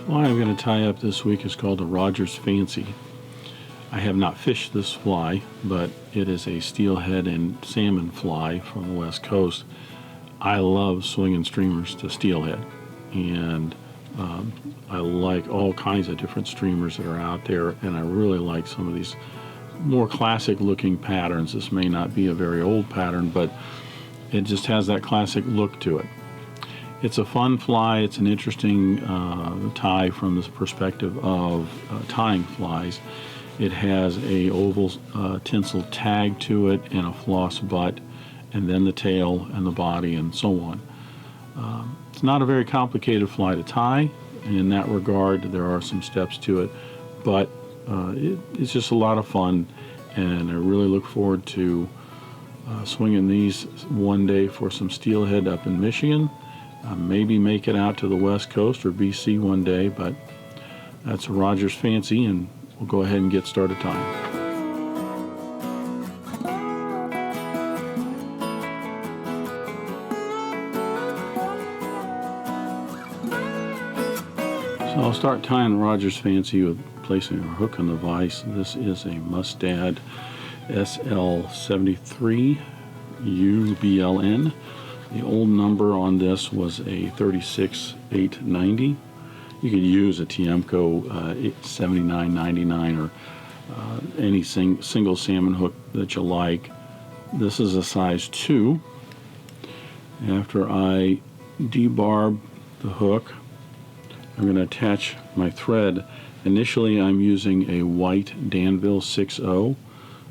fly I'm going to tie up this week is called the Rodger's Fancy. I have not fished this fly, but it is a steelhead and salmon fly from the west coast. I love swinging streamers to steelhead, and I like all kinds of different streamers that are out there, and I really like some of these more classic looking patterns. This may not be a very old pattern, but it just has that classic look to it. It's a fun fly. It's an interesting tie from the perspective of tying flies. It has a oval tinsel tag to it and a floss butt, and then the tail and the body and so on. It's not a very complicated fly to tie. In that regard, there are some steps to it, but it's just a lot of fun, and I really look forward to swinging these one day for some steelhead up in Michigan. Maybe make it out to the west coast or BC one day, but that's a Rodger's Fancy, and we'll go ahead and get started tying. So I'll start tying Rodger's Fancy with placing a hook on the vise. This is a Mustad SL73 UBLN. The old number on this was a 36890. You could use a Tiemco 7999 or any single salmon hook that you like. This is a size 2. After I debarb the hook, I'm going to attach my thread. Initially, I'm using a white Danville 6.0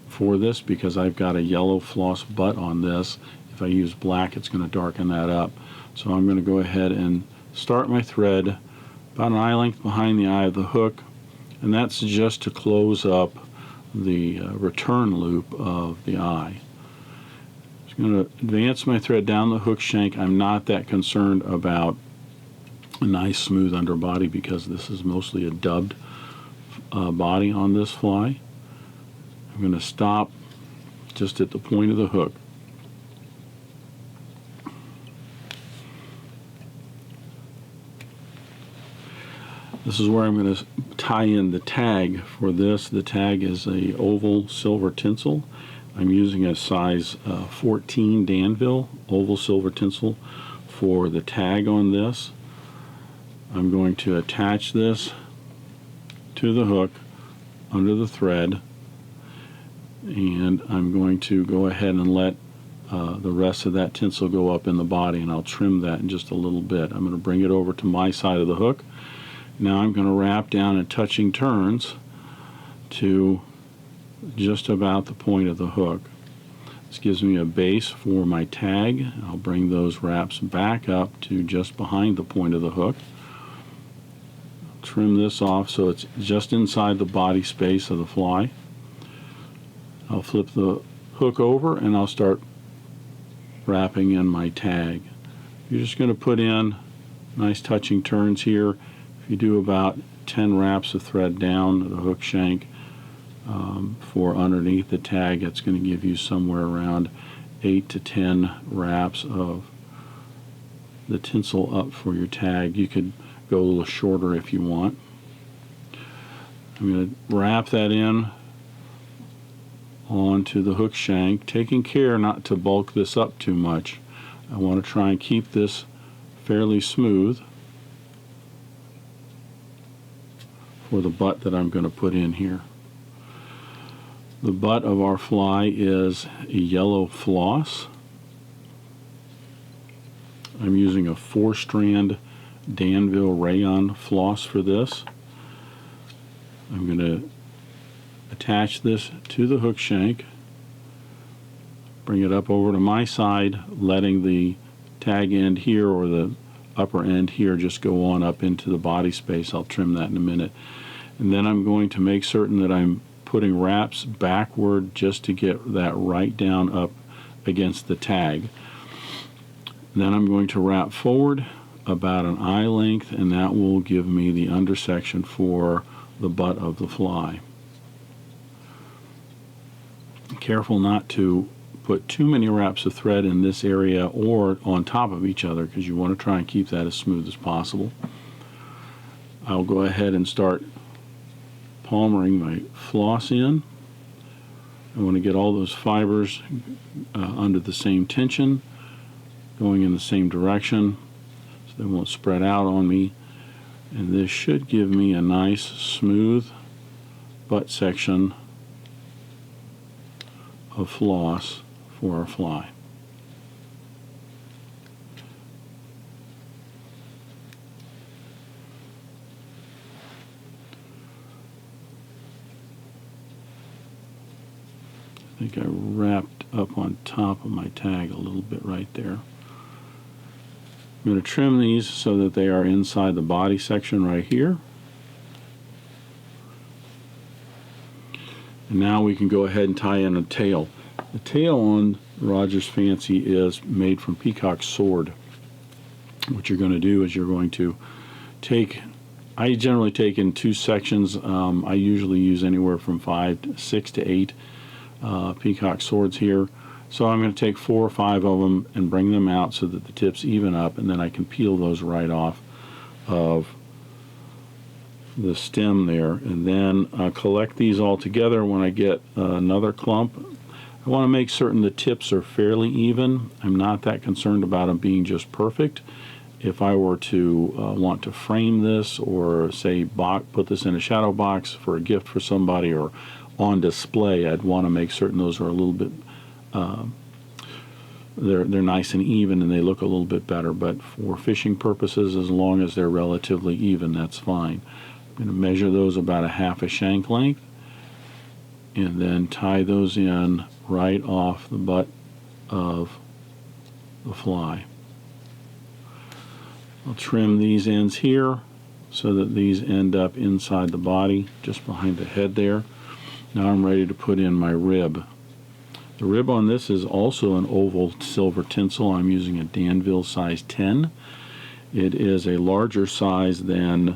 for this because I've got a yellow floss butt on this. If I use black, it's going to darken that up. So I'm going to go ahead and start my thread about an eye length behind the eye of the hook, and that's just to close up the return loop of the eye. I'm going to advance my thread down the hook shank. I'm not that concerned about a nice smooth underbody because this is mostly a dubbed body on this fly. I'm going to stop just at the point of the hook. This is where I'm going to tie in the tag for this. The tag is a oval silver tinsel. I'm using a size 14 Danville oval silver tinsel for the tag on this. I'm going to attach this to the hook under the thread, and I'm going to go ahead and let the rest of that tinsel go up in the body, and I'll trim that in just a little bit. I'm going to bring it over to my side of the hook. Now I'm going to wrap down in touching turns to just about the point of the hook. This gives me a base for my tag. I'll bring those wraps back up to just behind the point of the hook. Trim this off so it's just inside the body space of the fly. I'll flip the hook over and I'll start wrapping in my tag. You're just going to put in nice touching turns here. If you do about 10 wraps of thread down the hook shank for underneath the tag, it's going to give you somewhere around 8 to 10 wraps of the tinsel up for your tag. You could go a little shorter if you want. I'm going to wrap that in onto the hook shank, taking care not to bulk this up too much. I want to try and keep this fairly smooth for the butt that I'm going to put in here. The butt of our fly is a yellow floss. I'm using a 4-strand Danville Rayon floss for this. I'm going to attach this to the hook shank, bring it up over to my side, letting the tag end here or the upper end here just go on up into the body space. I'll trim that in a minute. And then I'm going to make certain that I'm putting wraps backward just to get that right down up against the tag. And then I'm going to wrap forward about an eye length, and that will give me the undersection for the butt of the fly. Careful not to put too many wraps of thread in this area or on top of each other, because you want to try and keep that as smooth as possible. I'll go ahead and start palmering my floss in. I want to get all those fibers under the same tension, going in the same direction, so they won't spread out on me. And this should give me a nice smooth butt section of floss for our fly. I think I wrapped up on top of my tag a little bit right there. I'm going to trim these so that they are inside the body section right here. And now we can go ahead and tie in a tail. The tail on Rodger's Fancy is made from Peacock sword. What you're going to do is you're going to take, I generally take in 2 sections. I usually use anywhere from 6 to 8 Peacock swords here. So I'm going to take 4 or 5 of them and bring them out so that the tips even up, and then I can peel those right off of the stem there, and then collect these all together. When I get another clump, I want to make certain the tips are fairly even. I'm not that concerned about them being just perfect. If I were to want to frame this, or say put this in a shadow box for a gift for somebody or on display, I'd want to make certain those are a little bit they're nice and even and they look a little bit better. But for fishing purposes, as long as they're relatively even, that's fine. I'm going to measure those about a half a shank length and then tie those in right off the butt of the fly. I'll trim these ends here so that these end up inside the body, just behind the head there. Now I'm ready to put in my rib. The rib on this is also an oval silver tinsel. I'm using a Danville size 10. It is a larger size than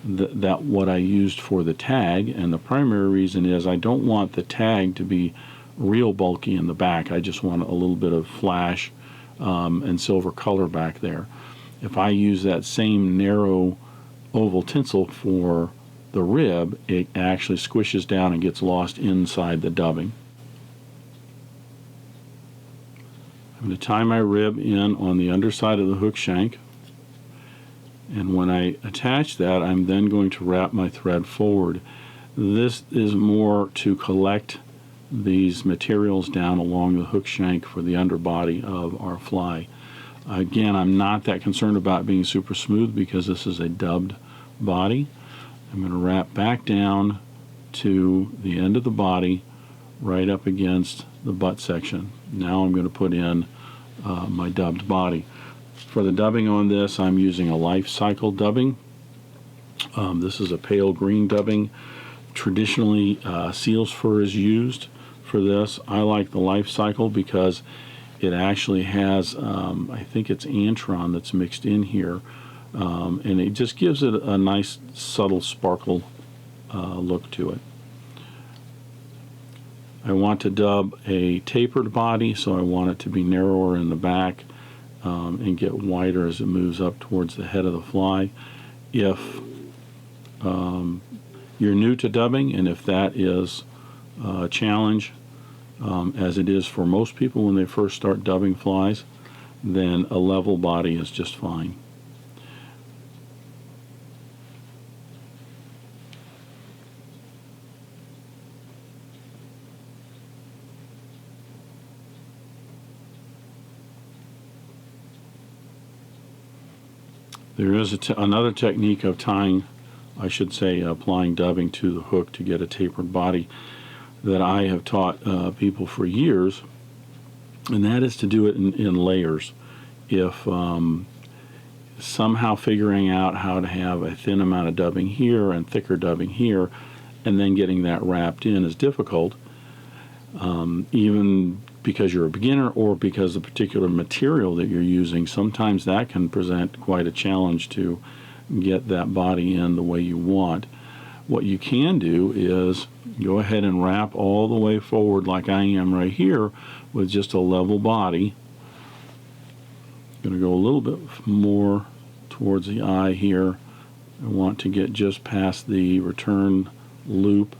what I used for the tag, and the primary reason is I don't want the tag to be real bulky in the back. I just want a little bit of flash and silver color back there. If I use that same narrow oval tinsel for the rib, it actually squishes down and gets lost inside the dubbing. I'm going to tie my rib in on the underside of the hook shank, and when I attach that, I'm then going to wrap my thread forward. This is more to collect these materials down along the hook shank for the underbody of our fly. Again, I'm not that concerned about being super smooth because this is a dubbed body. I'm going to wrap back down to the end of the body right up against the butt section. Now I'm going to put in my dubbed body. For the dubbing on this, I'm using a life cycle dubbing. This is a pale green dubbing. Traditionally, seal's fur is used for this. I like the life cycle because it actually has, I think it's antron that's mixed in here, and it just gives it a nice subtle sparkle look to it. I want to dub a tapered body, so I want it to be narrower in the back and get wider as it moves up towards the head of the fly. If you're new to dubbing, and if that is a challenge, as it is for most people when they first start dubbing flies, then a level body is just fine. There is another technique of tying, I should say, applying dubbing to the hook to get a tapered body that I have taught people for years, and that is to do it in layers. If somehow figuring out how to have a thin amount of dubbing here and thicker dubbing here, and then getting that wrapped in is difficult, even because you're a beginner or because the particular material that you're using, sometimes that can present quite a challenge to get that body in the way you want. What you can do is go ahead and wrap all the way forward like I am right here with just a level body. I'm going to go a little bit more towards the eye here I want to get just past the return loop,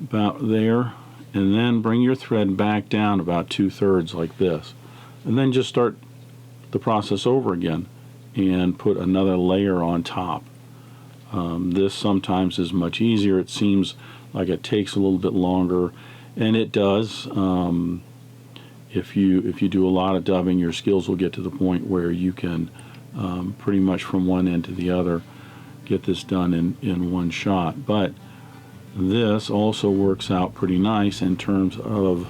about there, and then bring your thread back down about 2/3 like this, and then just start the process over again and put another layer on top. This sometimes is much easier. It seems like it takes a little bit longer, and it does. If you do a lot of dubbing, your skills will get to the point where you can pretty much from one end to the other get this done in one shot. But this also works out pretty nice in terms of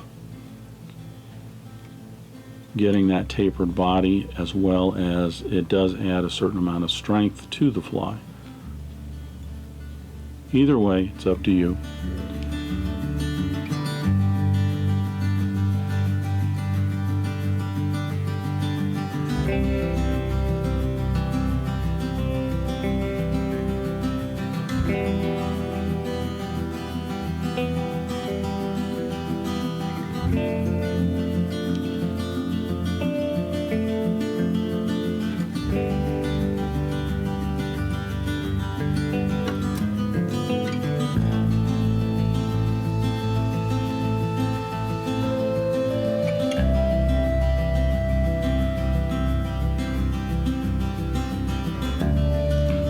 getting that tapered body, as well as it does add a certain amount of strength to the fly. Either way, it's up to you.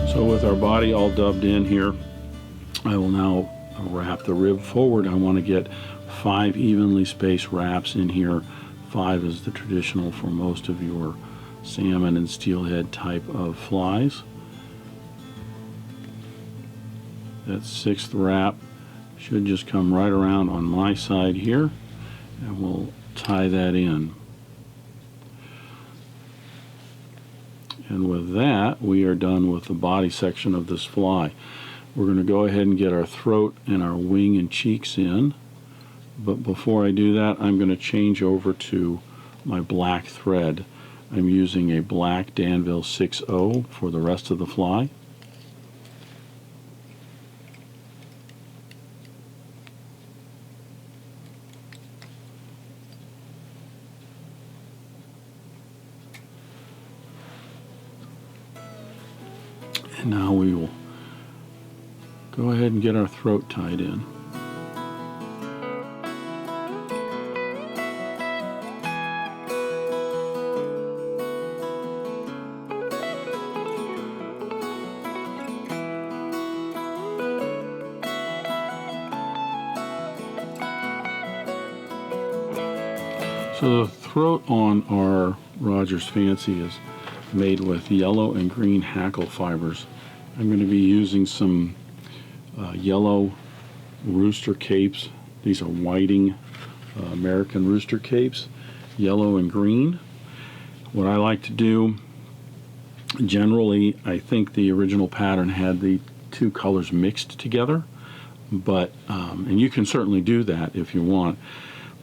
So with our body all dubbed in here, I will now wrap the rib forward. I want to get 5 evenly spaced wraps in here. 5 is the traditional for most of your salmon and steelhead type of flies. That 6th wrap should just come right around on my side here, and we'll tie that in. And with that, we are done with the body section of this fly. We're going to go ahead and get our throat and our wing and cheeks in. But before I do that, I'm going to change over to my black thread. I'm using a black Danville 6.0 for the rest of the fly. And now we will go ahead and get our throat tied in. So the throat on our Rodger's Fancy is made with yellow and green hackle fibers. I'm going to be using some yellow rooster capes. These are whiting American rooster capes, yellow and green. What I like to do, generally, I think the original pattern had the 2 colors mixed together, but and you can certainly do that if you want.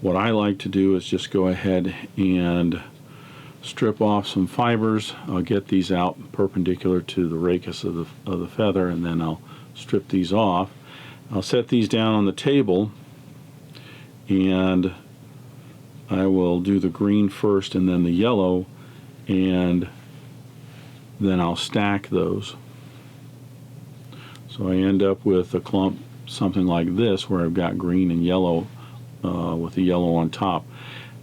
What I like to do is just go ahead and strip off some fibers. I'll get these out perpendicular to the rachis of the feather, and then I'll strip these off. I'll set these down on the table, and I will do the green first and then the yellow, and then I'll stack those. So I end up with a clump something like this, where I've got green and yellow with the yellow on top.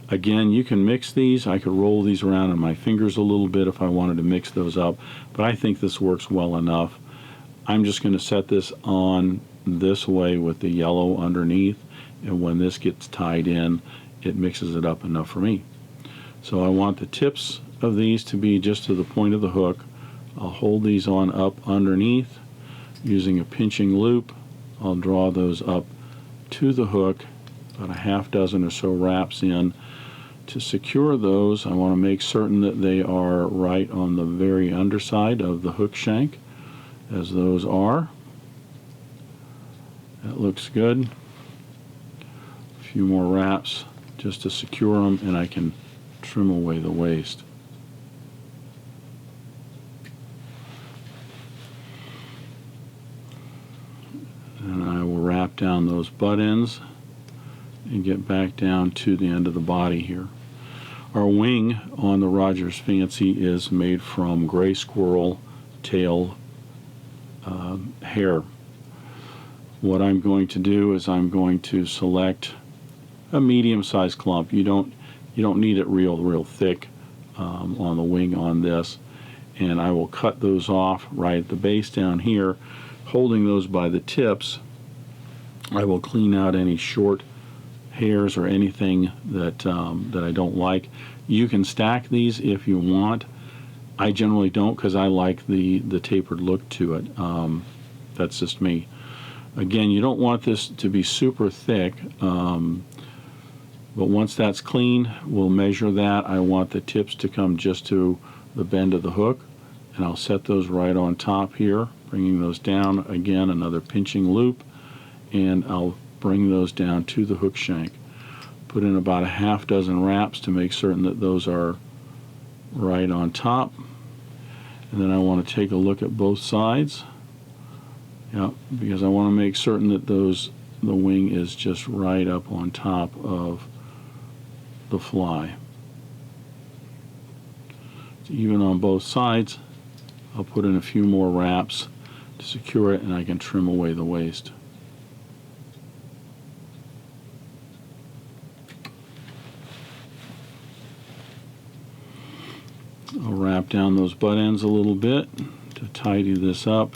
Again, you can mix these. I could roll these around in my fingers a little bit if I wanted to mix those up, but I think this works well enough. I'm just going to set this on this way with the yellow underneath, and when this gets tied in, it mixes it up enough for me. So I want the tips of these to be just to the point of the hook. I'll hold these on up underneath using a pinching loop. I'll draw those up to the hook, about a half dozen or so wraps in. To secure those, I want to make certain that they are right on the very underside of the hook shank, as those are. That looks good. A few more wraps just to secure them, and I can trim away the waste. And I will wrap down those butt ends and get back down to the end of the body here. Our wing on the Rodger's Fancy is made from gray squirrel tail hair. What I'm going to do is I'm going to select a medium-sized clump. You don't need it real thick on the wing on this, and I will cut those off right at the base down here, holding those by the tips. I will clean out any short hairs or anything that I don't like. You can stack these if you want. I generally don't, because I like the tapered look to it. That's just me. Again, you don't want this to be super thick, but once that's clean, we'll measure that. I want the tips to come just to the bend of the hook, and I'll set those right on top here, bringing those down. Again, another pinching loop, and I'll bring those down to the hook shank. Put in about a half dozen wraps to make certain that those are right on top. And then I want to take a look at both sides. Yeah, because I want to make certain that the wing is just right up on top of the fly. So even on both sides, I'll put in a few more wraps to secure it, and I can trim away the waste. I'll wrap down those butt ends a little bit to tidy this up.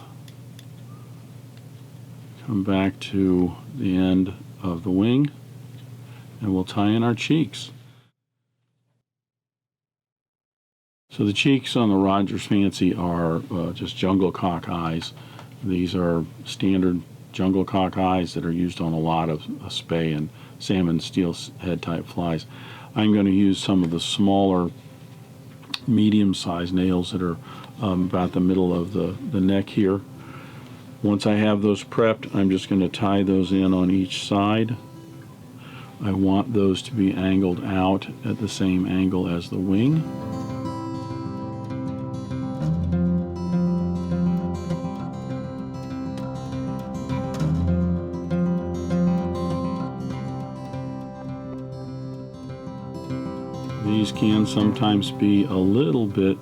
Come back to the end of the wing, and we'll tie in our cheeks. So the cheeks on the Rodger's Fancy are just jungle cock eyes. These are standard jungle cock eyes that are used on a lot of spay and salmon steelhead type flies. I'm going to use some of the smaller medium-sized nails that are about the middle of the neck here. Once I have those prepped, I'm just going to tie those in on each side. I want those to be angled out at the same angle as the wing. These can sometimes be a little bit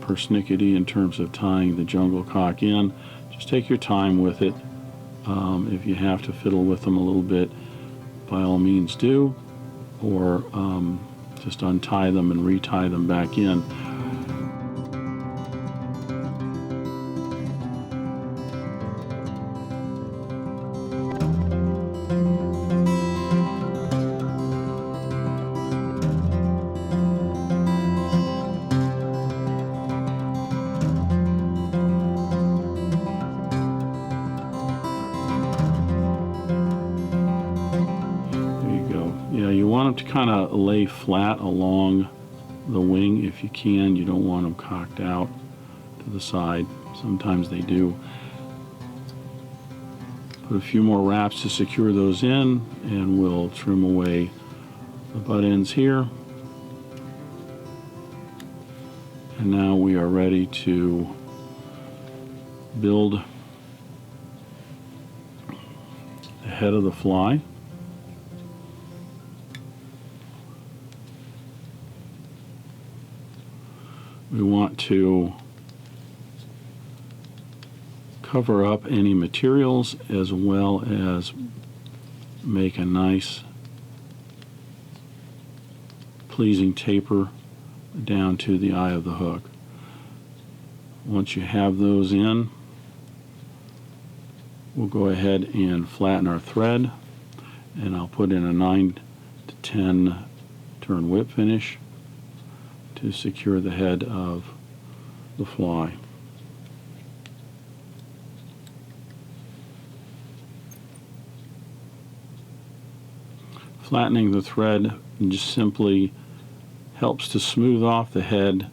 persnickety in terms of tying the jungle cock in. Just take your time with it. If you have to fiddle with them a little bit, by all means do, or just untie them and retie them back in. Yeah, you want them to kind of lay flat along the wing if you can. You don't want them cocked out to the side. Sometimes they do. Put a few more wraps to secure those in, and we'll trim away the butt ends here. And now we are ready to build the head of the fly. We want to cover up any materials as well as make a nice pleasing taper down to the eye of the hook. Once you have those in, we'll go ahead and flatten our thread, and I'll put in a 9 to 10 turn whip finish to secure the head of the fly. Flattening the thread just simply helps to smooth off the head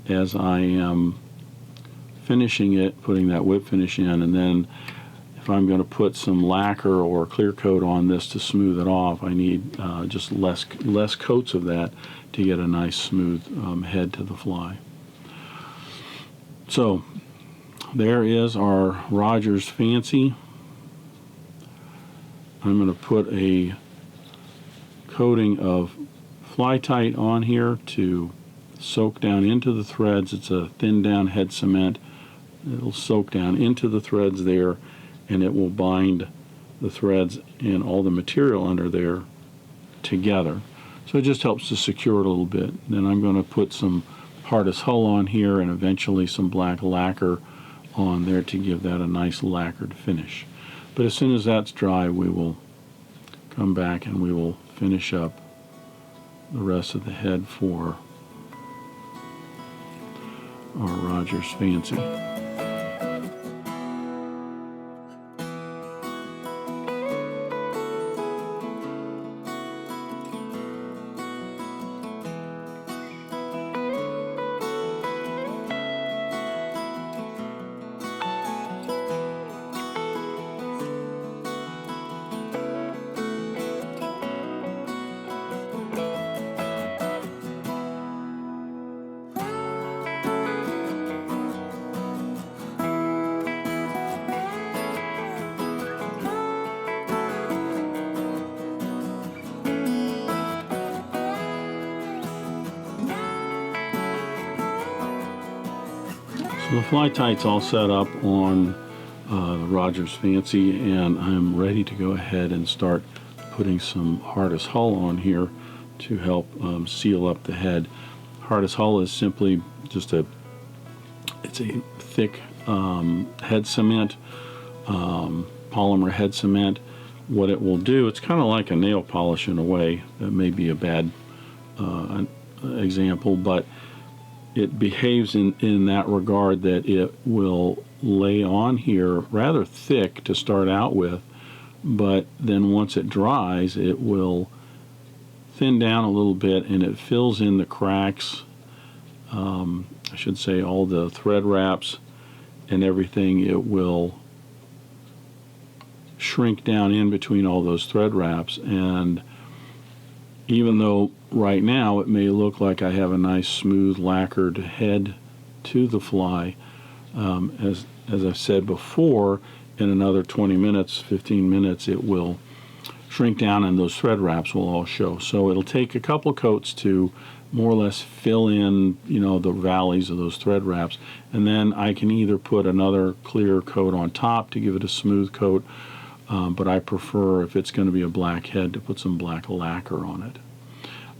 as I am finishing it, putting that whip finish in, and then if I'm going to put some lacquer or clear coat on this to smooth it off, I need just less coats of that to get a nice smooth head to the fly. So there is our Rodger's Fancy. I'm going to put a coating of Fly Tight on here to soak down into the threads. It's a thin down head cement It'll soak down into the threads there, and it will bind the threads and all the material under there together. So it just helps to secure it a little bit. Then I'm going to put some hardest hull on here and eventually some black lacquer on there to give that a nice lacquered finish. But as soon as that's dry, we will come back and we will finish up the rest of the head for our Rodger's Fancy. So the fly tie's all set up on the Rodger's Fancy, and I'm ready to go ahead and start putting some hardest hull on here to help seal up the head. Hardest hull is simply just it's a thick head cement, polymer head cement. What it will do, it's kind of like a nail polish in a way. That may be a bad example, but it behaves in that regard that it will lay on here rather thick to start out with, but then once it dries it will thin down a little bit and it fills in the cracks, I should say all the thread wraps and everything. It will shrink down in between all those thread wraps, and even though right now it may look like I have a nice smooth lacquered head to the fly, as I've said before, in another 20 minutes, 15 minutes, it will shrink down and those thread wraps will all show. So it'll take a couple coats to more or less fill in, the valleys of those thread wraps, and then I can either put another clear coat on top to give it a smooth coat, but I prefer, if it's going to be a black head, to put some black lacquer on it.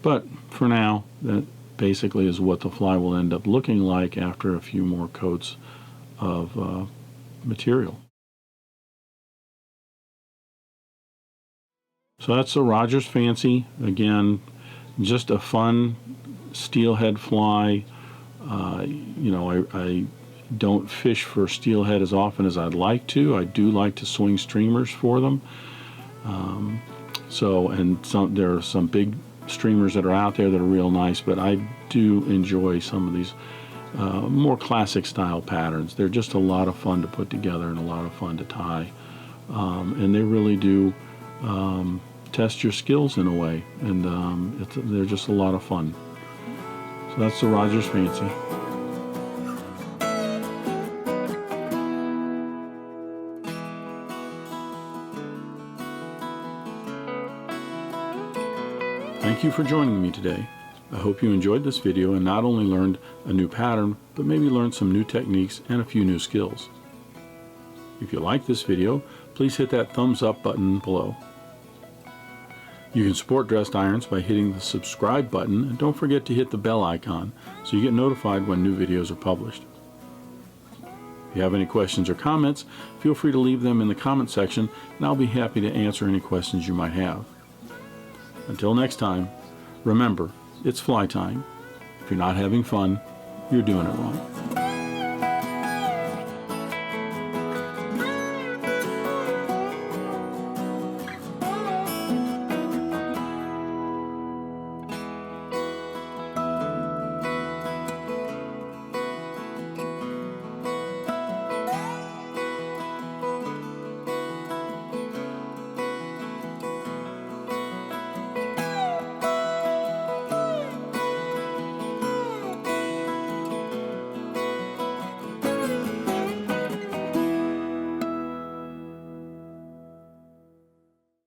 But for now, that basically is what the fly will end up looking like after a few more coats of material. So that's the Rodger's Fancy. Again, just a fun steelhead fly. I don't fish for steelhead as often as I'd like to. I do like to swing streamers for them. There are some big streamers that are out there that are real nice, but I do enjoy some of these more classic style patterns. They're just a lot of fun to put together and a lot of fun to tie, and they really do test your skills in a way, and they're just a lot of fun. So that's the Rodger's Fancy. Thank you for joining me today. I hope you enjoyed this video and not only learned a new pattern, but maybe learned some new techniques and a few new skills. If you like this video, please hit that thumbs up button below. You can support Dressed Irons by hitting the subscribe button, and don't forget to hit the bell icon so you get notified when new videos are published. If you have any questions or comments, feel free to leave them in the comment section, and I'll be happy to answer any questions you might have. Until next time, remember, it's fly time. If you're not having fun, you're doing it wrong.